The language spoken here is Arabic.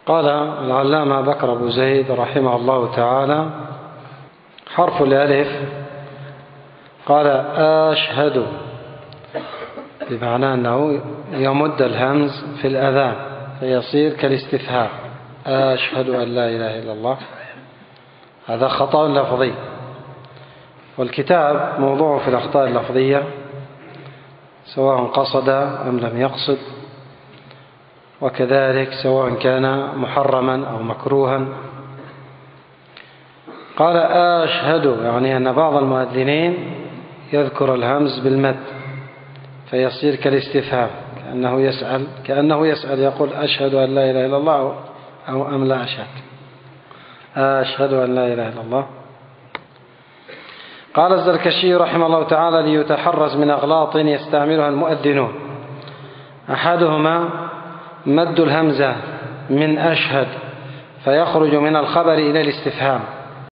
قال العلامة بكر أبو زيد رحمه الله تعالى: حرف الألف قال أشهد، بمعنى أنه يمد الهمز في الأذان فيصير كالاستفهام، أشهد أن لا إله إلا الله. هذا خطأ لفظي، والكتاب موضوع في الأخطاء اللفظية سواء قصد أم لم يقصد، وكذلك سواء كان محرما أو مكروها. قال أشهد يعني أن بعض المؤذنين يذكر الهمز بالمد فيصير كالاستفهام، كأنه يسأل يقول أشهد أن لا إله إلا الله أو أم لا أشهد، أشهد أن لا إله إلا الله. قال الزركشي رحمه الله تعالى: ليتحرز من أغلاط يستعملها المؤذنون، أحدهما مد الهمزة من أشهد فيخرج من الخبر إلى الاستفهام،